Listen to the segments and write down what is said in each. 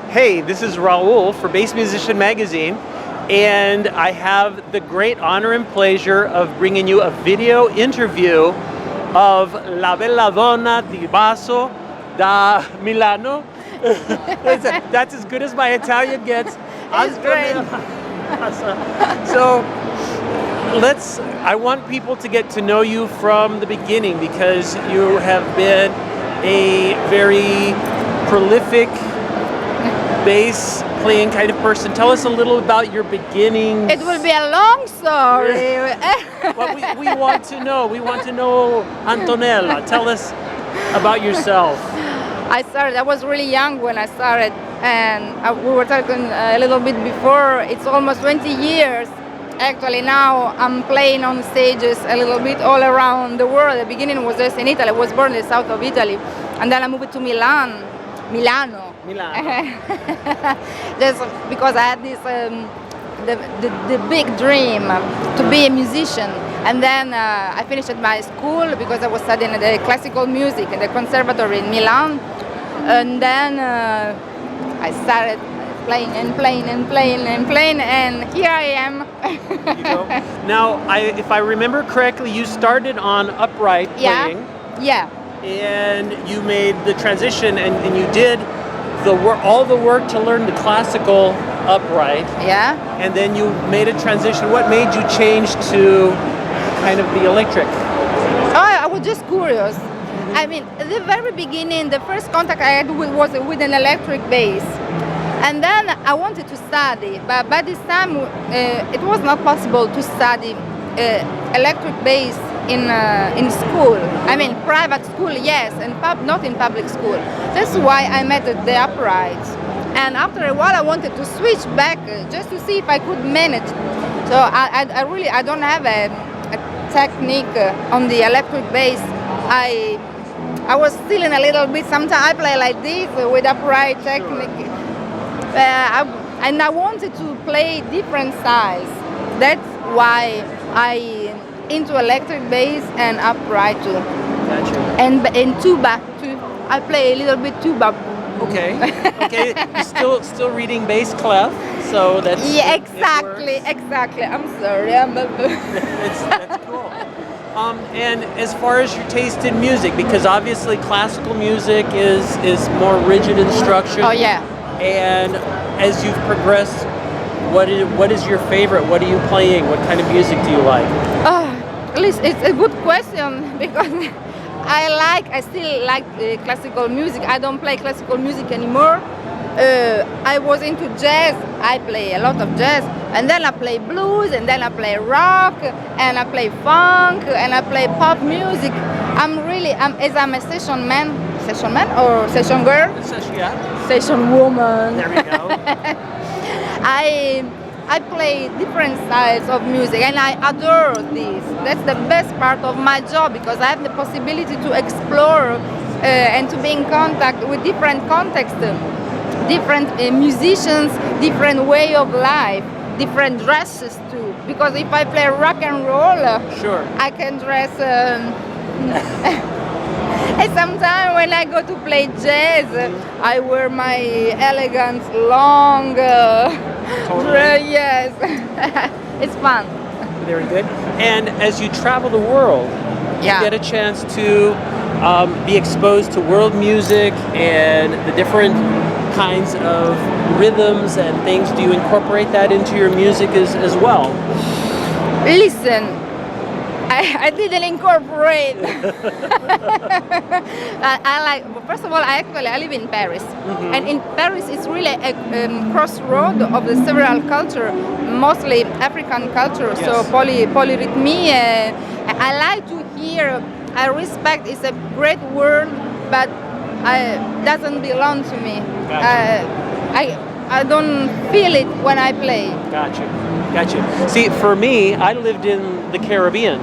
Hey, this is Raul for Bass Musician Magazine, and I have the great honor and pleasure of bringing you a video interview of La Bella Donna di Basso da Milano. That's as good as my Italian gets. It's great. So I want people to get to know you from the beginning, because you have been a very prolific bass playing kind of person. Tell us a little about your beginnings. It will be a long story. Well, we want to know. We want to know Antonella. Tell us about yourself. I was really young when I started, and we were talking a little bit before. It's almost 20 years. Actually, now I'm playing on stages a little bit all around the world. The beginning was just in Italy. I was born in the south of Italy, and then I moved to Milano. Just because I had this the big dream to be a musician, and then I finished at my school because I was studying the classical music at the conservatory in Milan, and then I started playing and playing and playing and playing, and here I am. You go. Now, if I remember correctly, you started on upright playing. Yeah. And you made the transition, and you did all the work to learn the classical upright. Yeah. And then you made a transition. What made you change to kind of the electric? I was just curious. I mean, at the very beginning, the first contact I had was with an electric bass. And then I wanted to study, but by this time it was not possible to study electric bass in school. I mean, private school, yes, and not in public school. That's why I met the upright. And after a while, I wanted to switch back just to see if I could manage. So I don't have a technique on the electric bass. I was stealing a little bit. Sometimes I play like this with upright technique. And I wanted to play different styles. That's why I into electric bass and upright too. Gotcha. And in tuba too. I play a little bit tuba. Okay. You're still reading bass clef, so that's exactly. I'm sorry. That's cool. And as far as your taste in music, because obviously classical music is more rigid in structure. Oh yeah. And as you've progressed, what is your favorite? What are you playing? What kind of music do you like? It's a good question, because I still like classical music. I don't play classical music anymore. I was into jazz. I play a lot of jazz, and then I play blues, and then I play rock, and I play funk, and I play pop music. I'm a session man or session girl? Session woman. There we go. I play different styles of music, and I adore this. That's the best part of my job, because I have the possibility to explore and to be in contact with different contexts, different musicians, different way of life, different dresses too. Because if I play rock and roll, sure, I can dress. And sometimes when I go to play jazz, I wear my elegant, long dress. Yes, it's fun. Very good. And as you travel the world, you get a chance to be exposed to world music and the different kinds of rhythms and things. Do you incorporate that into your music as well? Listen. I didn't incorporate. First of all, I live in Paris. Mm-hmm. And in Paris it's really a crossroad of the several culture, mostly African culture, yes. So polyrhythmy. I like to hear, I respect, it's a great word, but it doesn't belong to me. Gotcha. I don't feel it when I play. Gotcha. See, for me, I lived in the Caribbean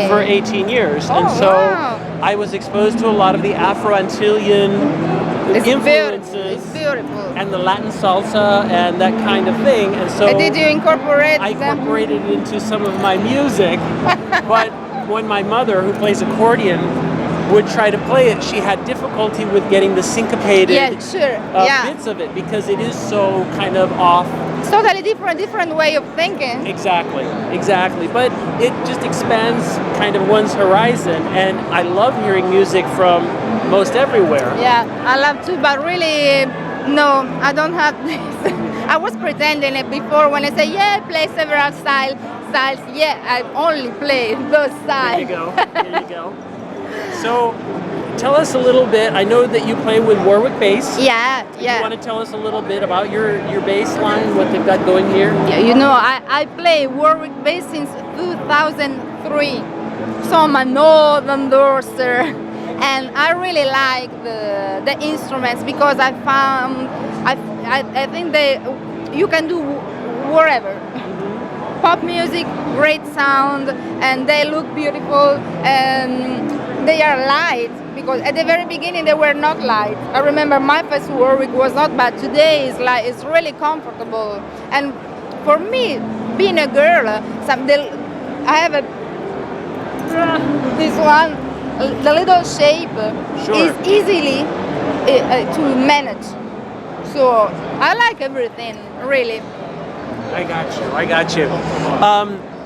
for 18 years. And so I was exposed to a lot of the Afro-Antillean influences. It's beautiful. And the Latin salsa and that kind of thing. And so did you incorporate I incorporated it into some of my music. But when my mother, who plays accordion, would try to play it, she had difficulty with getting the syncopated Yeah, sure. bits of it because it is so kind of off. It's totally different way of thinking. Exactly. But it just expands kind of one's horizon, and I love hearing music from most everywhere. Yeah, I love to, but really, no, I don't have this. I was pretending it before when I say, yeah, I play several styles. Yeah, I only play those styles. There you go. So, tell us a little bit. I know that you play with Warwick Bass. Yeah. You want to tell us a little bit about your bass line, what they've got going here? Yeah, you know, I play Warwick Bass since 2003. So I'm an old endorser, and I really like the instruments because I found I think you can do wherever. Pop music, great sound, and they look beautiful, and they are light, because at the very beginning they were not light. I remember my first Warwick was not bad. Today it's really comfortable, and for me, being a girl, I have this one, the little shape is easily to manage. So I like everything, really. I got you.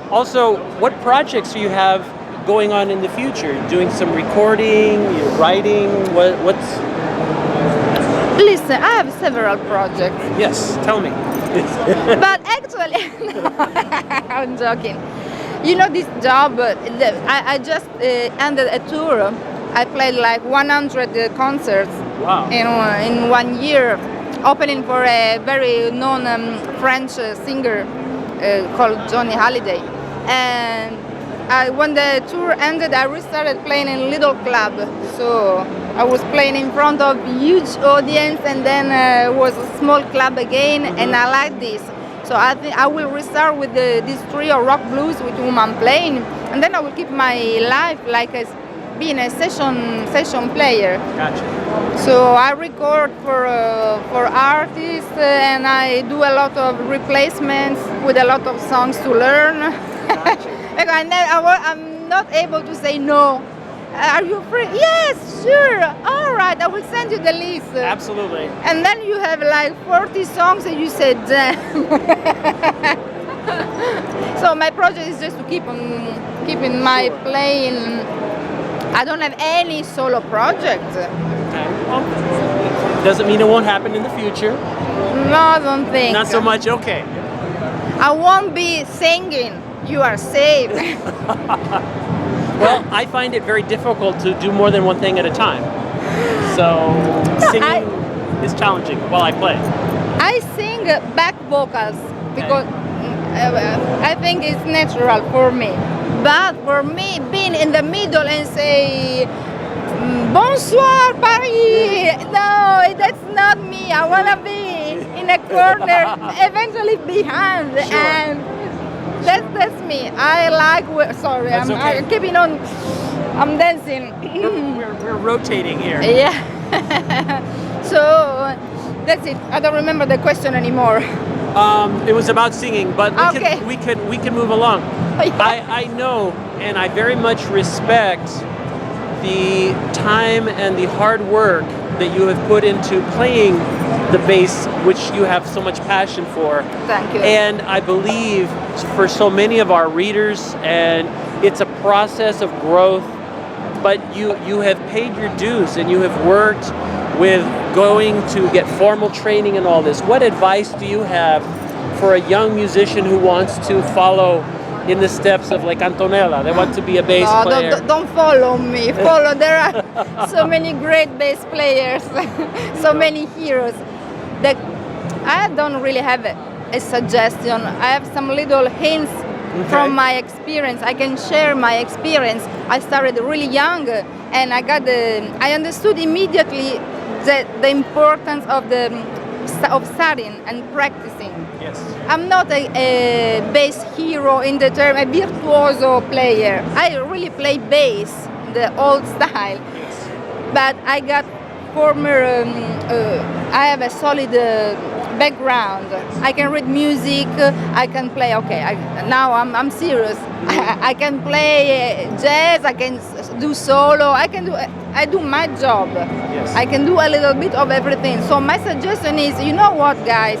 Also, what projects do you have going on in the future? Doing some recording, you're writing, what's... Listen, I have several projects. Yes, tell me. But actually, I'm joking. You know, this job, I just ended a tour. I played like 100 concerts. Wow. In 1 year, opening for a very known French singer called Johnny Hallyday. And when the tour ended, I restarted playing in little club. So I was playing in front of huge audience, and then was a small club again, and I like this. So I think I will restart with this trio Rock Blues with whom I'm playing, and then I will keep my life like as being a session player. Gotcha. So I record for artists, and I do a lot of replacements with a lot of songs to learn. Gotcha. I'm not able to say no. Are you free? Yes, sure. All right, I will send you the list. Absolutely. And then you have like 40 songs, and you say, damn. So my project is just to keeping my playing. I don't have any solo project. Okay. Well, doesn't mean it won't happen in the future. No, I don't think. Not so much. Okay. I won't be singing. You are safe. Well, I find it very difficult to do more than one thing at a time. So singing is challenging while I play. I sing back vocals because I think it's natural for me. But for me, being in the middle and say, bonsoir Paris, no, that's not me. I want to be in a corner, eventually behind. Sure. And that's me. I like, sorry, I'm keeping on, I'm dancing. We're rotating here. Yeah. So that's it. I don't remember the question anymore. It was about singing, but we can move along. Yeah. I know, and I very much respect the time and the hard work that you have put into playing the bass, which you have so much passion for. Thank you. And I believe for so many of our readers, and it's a process of growth, but you have paid your dues, and you have worked with going to get formal training and all this. What advice do you have for a young musician who wants to follow in the steps of like Antonella? They want to be a bass player. Don't follow me. Follow. There are so many great bass players, so many heroes. That I don't really have a suggestion. I have some little hints from my experience. I can share my experience. I started really young, and I understood immediately the importance of studying and practicing. Yes. I'm not a bass hero in the term, a virtuoso player. I really play bass, the old style. Yes. But I got I have a solid background. I can read music. I can play. Okay, now I'm serious. I can play jazz. I can do solo. I do my job. Yes. I can do a little bit of everything. So my suggestion is, you know what, guys?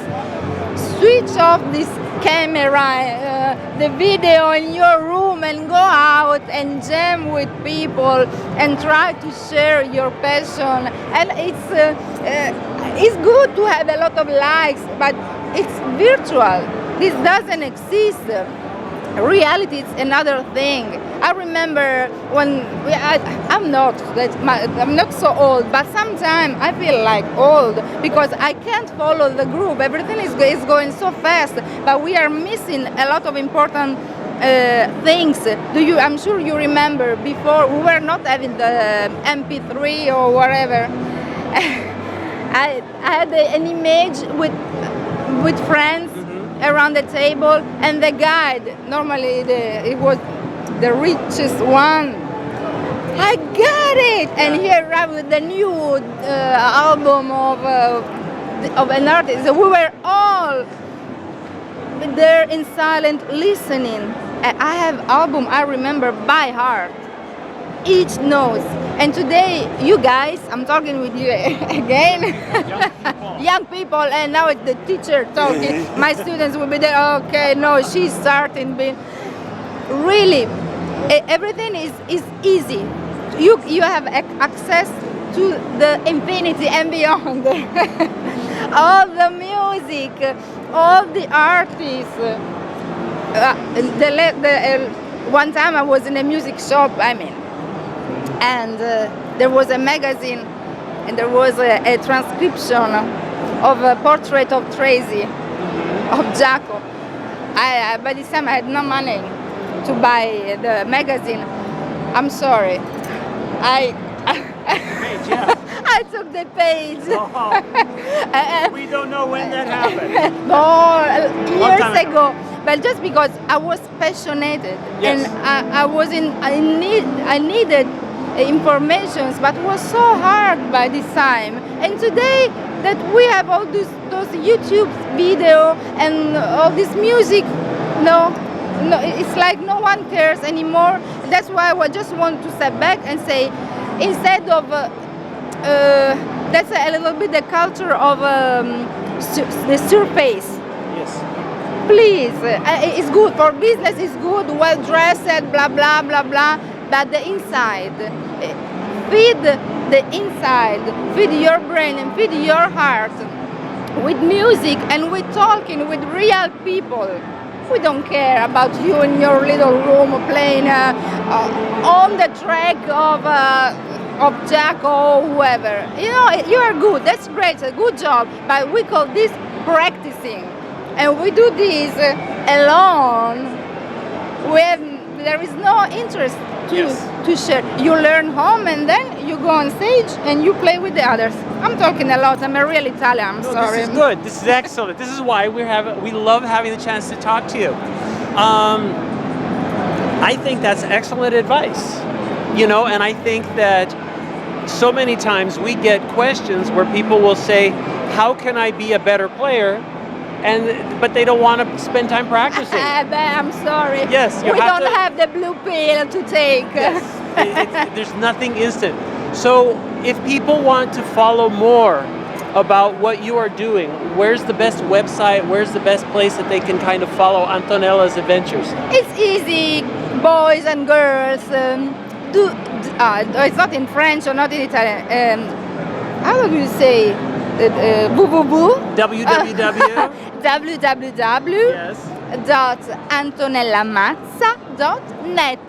Switch off this camera, the video in your room, and go out and jam with people and try to share your passion. And it's good to have a lot of likes, but it's virtual. This doesn't exist. Reality is another thing. I remember when I'm not so old, but sometimes I feel like old because I can't follow the group. Everything is going so fast, but we are missing a lot of important things. I'm sure you remember before we were not having the MP3 or whatever. I had an image with friends around the table, and the guide, normally it was the richest one. I got it, and he arrived with the new album of an artist. We were all there in silent listening. I have album I remember by heart, each note. And today, you guys, I'm talking with you again. Young people, and now it's the teacher talking. My students will be there. Okay, no, she's starting being. Really, everything is easy. You have access to the infinity and beyond. All the music, all the artists. One time I was in a music shop. And there was a magazine, and there was a transcription of a portrait of Tracy, of Jaco. By this time I had no money to buy the magazine. I'm sorry. I took the page. Oh. We don't know when that happened. Years ago. But just because I was passionate, yes. And I needed information, but it was so hard by this time. And today that we have all those YouTube video and all this music, no, it's like no one cares anymore. That's why I just want to step back and say, instead of that's a little bit the culture of the surface. Yes. Please, it's good for business. It's good, well dressed, blah blah blah blah. But the inside, feed the inside, feed your brain and feed your heart with music and with talking with real people. We don't care about you in your little room playing on the track of Jack or whoever. You know, you are good. That's great. A good job. But we call this practicing, and we do this alone. There is no interest to share. You learn home, and then you go on stage and you play with the others. I'm talking a lot. I'm a real Italian. I'm sorry. This is good. This is excellent. This is why we love having the chance to talk to you. I think that's excellent advice. And I think that so many times we get questions where people will say, "How can I be a better player?" But they don't want to spend time practicing. I'm sorry. Yes, we don't have the blue pill to take. Yes, there's nothing instant. So if people want to follow more about what you are doing, where's the best website? Where's the best place that they can kind of follow Antonella's adventures? It's easy, boys and girls. It's not in French or not in Italian. How do you say? www.antonellamazza.net.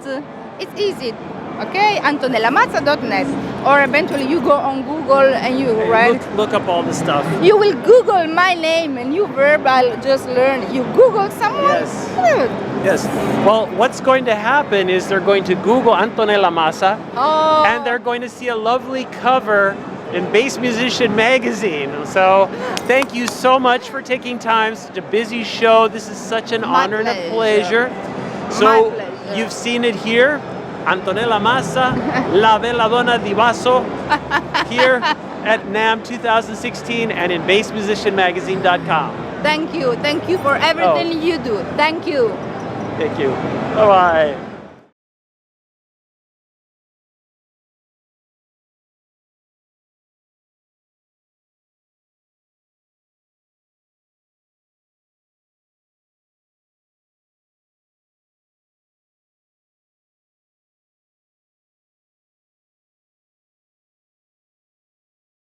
It's easy, okay? AntonellaMazza.net. Or eventually you go on Google and you write. Look up all the stuff. You will Google my name and you verbal just learn. You Google someone. Yes. Well, what's going to happen is they're going to Google Antonella Mazza, and they're going to see a lovely cover in Bass Musician magazine. So thank you so much for taking time. Such a busy show. This is such an honor and a pleasure. So you've seen it here, Antonella Mazza, La Bella Donna di Basso, here at NAMM 2016 and in bassmusicianmagazine.com. Thank you for everything you do. Thank you. Thank you. Bye-bye.